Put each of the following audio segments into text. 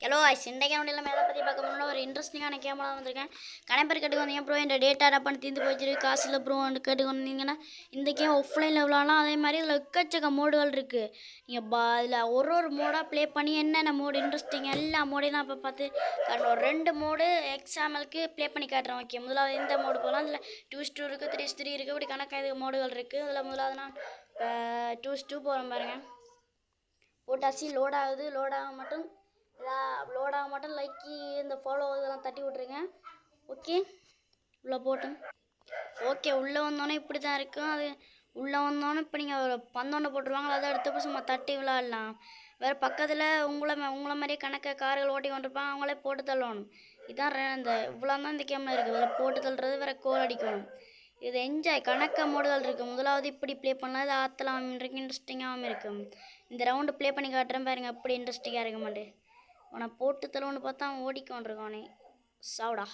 hello ice இன்றைக்கு முடியல மேலே பற்றி பார்க்க முடியல ஒரு இன்ட்ரெஸ்டிங்கான கேமரா வந்திருக்கேன் கணப்பர் கேட்டுக்கு வந்தீங்க ப்ரோ இந்த டேட்டா டப்பான்னு தீர்ந்து போச்சு காசு இல்லை ப்ரோ கேட்டுக்கு வந்தீங்கன்னா இந்த கேம் ஆஃப்லைனில் விளாட்லாம் அதே மாதிரி இதில் எக்கச்சக்க மோடுகள் இருக்குது நீங்கள் இதில் ஒரு மோடாக ப்ளே பண்ணி என்னென்ன மோடு இன்ட்ரெஸ்டிங் எல்லா மோடையும் தான் இப்போ பார்த்து காட்டுறோம் ஒரு 2 மோடு எக்ஸாம்பிளுக்கு ப்ளே பண்ணி காட்டுறோம் ஓகே முதலாவது இந்த மோடு போகலாம் இதில் 2:2 இருக்குது 3:3 இருக்குது இப்படி கணக்காக மோடுகள் இருக்குது இதில் முதலாவது நான் 2:2 போகிறேன் பாருங்கள் போட்டாச்சு லோட் ஆக மட்டும் லோட் ஆக மட்டும் லைக்கு இந்த ஃபாலோ இதெல்லாம் தட்டி விட்ருங்க ஓகே உள்ளே போட்டோம் ஓகே உள்ளே வந்தோடனே இப்படி தான் இருக்கும் அது உள்ளே வந்தோடனே இப்போ நீங்கள் பந்தோண்டை போட்டுருவாங்க அதை எடுத்து சும்மா தட்டி விளாட்லாம் வேறு பக்கத்தில் உங்களை மாதிரியே கணக்கை கார்கள் ஓட்டி கொண்டிருப்பாங்க அவங்களே போட்டு தள்ளணும் இதுதான் இந்த இவ்வளோ தான் இந்த கேமில் இருக்குது வேறு போட்டு தள்ளுறது வேறு கோல் அடிக்கணும் இது என்ஜாய் கணக்க மோடுகள் இருக்குது முதலாவது இப்படி ப்ளே பண்ணலாம் இது ஆற்றலாம் இருக்கு இன்ட்ரெஸ்டிங்காகவும் இருக்கும் இந்த ரவுண்டு ப்ளே பண்ணி காட்டுறேன் பாருங்க அப்படி இன்ட்ரெஸ்டிங்காக இருக்க மாட்டேன் அவனை போட்டு தருவன்னு பார்த்தா அவன் ஓடிக்கொண்டிருக்கானே சாவுடா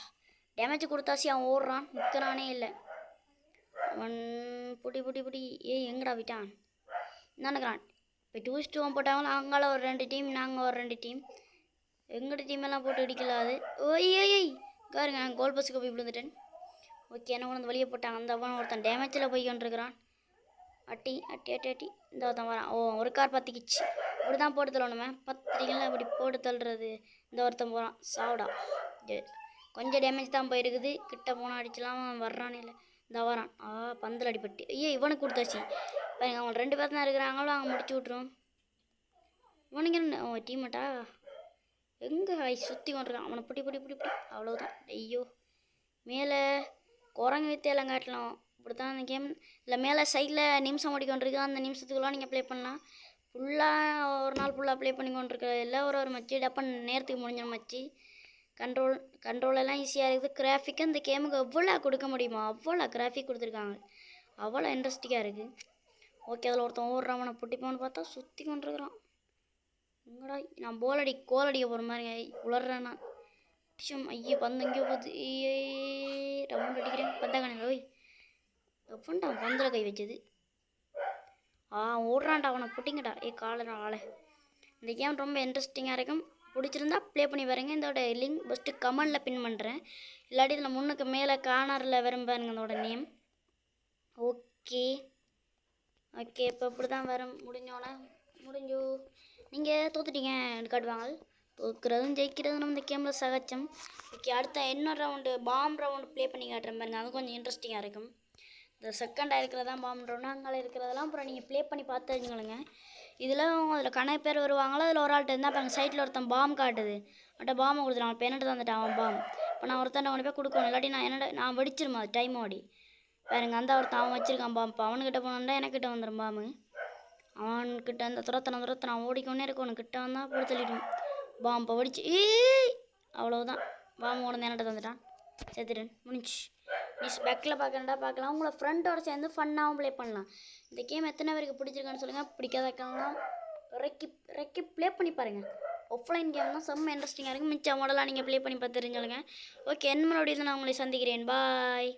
டேமேஜ் கொடுத்தாசி அவன் ஓடுறான் நிற்கிறானே இல்லை அவன் புடி ஏய் எங்கடா விட்டான் நினைக்கிறான் இப்போ 2:2 போட்டாங்களோ அங்கால ஒரு 2 டீம் நாங்கள் ஒரு 2 டீம் எங்கள்கிட்ட டீமெல்லாம் போட்டு அடிக்கல அது ஓய் ஏய் பாருங்க நான் கோல் பஸ்ஸுக்கு போய் விழுந்துட்டேன் ஓகே என்ன கொண்டு வெளியே போட்டாங்க அந்த அவன் ஒருத்தன் டேமேஜில் போய் கொண்டிருக்கிறான் அட்டி இந்த ஒருத்தன் வரான் ஓ ஒரு கார் பற்றிக்கிச்சு இப்படி தான் போட்டு தள்ளணுமே பத்திரிக்கைலாம் இப்படி போட்டு தள்ளுறது இந்த ஒருத்தன் போகிறான் சாவுடா கொஞ்சம் டேமேஜ் தான் போயிருக்குது கிட்ட போனால் அடிச்சலாம் வர்றானே இல்லை இந்த வரான் பந்தல் அடிப்பட்டு ஐயோ இவனுக்கு கொடுத்தாச்சு இப்போ அவன் 2 பேர் தான் இருக்கிறாங்களோ அவங்க முடிச்சு விட்ருவோம் இவனுங்க என்ன டீமேட்டா எங்கே சுற்றி கொண்டிருக்கான் அவனை பிடி அவ்வளோதான் ஐயோ மேலே குரங்கு வித்தையெல்லாம் காட்டலாம் இப்படி தான் அந்த கேம் இல்லை மேலே சைடில் நிமிஷம் ஓடிக்கொண்டிருக்கு அந்த நிமிஷத்துக்குலாம் நீங்கள் ப்ளே பண்ணலாம் ஃபுல்லாக ஒரு நாள் ஃபுல்லாக ப்ளே பண்ணி கொண்டிருக்கிற எல்லாம் ஒரு மச்சி டப்பன் நேரத்துக்கு முடிஞ்சிடும் மச்சி கண்ட்ரோலெல்லாம் ஈஸியாக இருக்குது கிராஃபிக்கு அந்த கேமுக்கு எவ்வளோ கொடுக்க முடியுமா அவ்வளோ கிராஃபிக் கொடுத்துருக்காங்க அவ்வளோ இன்ட்ரெஸ்டிங்காக இருக்குது ஓகே அதில் ஒருத்தன் ஓடுறவனை புட்டிப்பான்னு பார்த்தா சுற்றி கொண்டிருக்கிறான் எங்கடா நான் கோல் அடிக்க போகிற மாதிரி உளர்றேன்னா ஐயோ பந்து எங்கேயோ போகுது ரவுண்ட் அடிக்கிறேன் பந்தக்கான ஓய் எப்பண்டா பந்தில் கை வச்சது ஓடுறான்டா அவனை புட்டிங்கடா காலடா ஆளை இந்த கேம் ரொம்ப இன்ட்ரெஸ்டிங்காக இருக்கும் பிடிச்சிருந்தா ப்ளே பண்ணி பாருங்க இதோட லிங்க் ஃபஸ்ட்டு கமெண்டில் பின் பண்ணுறேன் இல்லாட்டி இதில் முன்னுக்கு மேலே கார்னரில் பாருங்க இதோட நேம் ஓகே இப்போ இப்படி தான் வரும் முடிஞ்சு நீங்கள் தோத்துட்டீங்க காட்டுவாங்க தோற்கிறதும் ஜெயிக்கிறதும் நம்ம இந்த கேமில் சகச்சம் ஓகே அடுத்த இன்னொரு ரவுண்டு பாம் ரவுண்டு ப்ளே பண்ணி காட்டுறேன் பாருங்க அது கொஞ்சம் இன்ட்ரெஸ்டிங்காக இருக்கும் இந்த செகண்டாக இருக்கிறதான் பாம் ரவுண்டு அங்கே இருக்கிறதெல்லாம் அப்புறம் நீங்கள் ப்ளே பண்ணி பார்த்து தெரிஞ்சுக்கணுங்க அதில் கணக்கு பேர் வருவாங்களோ அதில் ஒரு ஆள்கிட்ட இருந்தால் பாருங்க சைட்டில் ஒருத்தன் பாம் காட்டுது அவன்கிட்ட பாம்பை கொடுத்துட்டான் அவன் பெண்ணட்டு தந்துட்டான் அவன் பாம் இப்போ நான் ஒருத்தன் கொண்டு போய் கொடுக்கணும் இல்லாட்டி நான் வெடிச்சிருமா அது டைம் ஓடி பாருங்க அந்த ஒருத்தன் அவன் வச்சிருக்கான் பாம் இப்போ அவனுக்கிட்ட போனோம்னா எனக்கிட்ட வந்துடும் பாம்பு அவன்கிட்ட அந்த துரத்தனை அவன் ஓடிக்கொண்டே இருக்கணும் கிட்ட வந்தால் போட்டு தள்ளிடும் பாம்பை வெடிச்சு அவ்வளோதான் பாம்பு கொண்டு என்கிட்ட தந்துட்டான் சேர்த்துட்டேன் முடிஞ்சு மிஸ் பேக்கில் பார்க்கலாம் உங்களை ஃப்ரெண்டோட சேர்ந்து ஃபன்னாகவும் ப்ளே பண்ணலாம் இந்த கேம் எத்தனை பேருக்கு பிடிச்சிருக்கான்னு சொல்லுங்கள் பிடிக்காதக்கலாம் ரெக்கி ப்ளே பண்ணி பாருங்கள் ஆஃப்லைன் கேம் தான் செம்ம இன்ட்ரெஸ்டிங்காக இருக்கும் மிச்ச மாடலாக நீங்கள் ப்ளே பண்ணி பார்த்து தெரிஞ்சுங்க ஓகே என்ன மறுபடியும் நான் உங்களை சந்திக்கிறேன் பாய்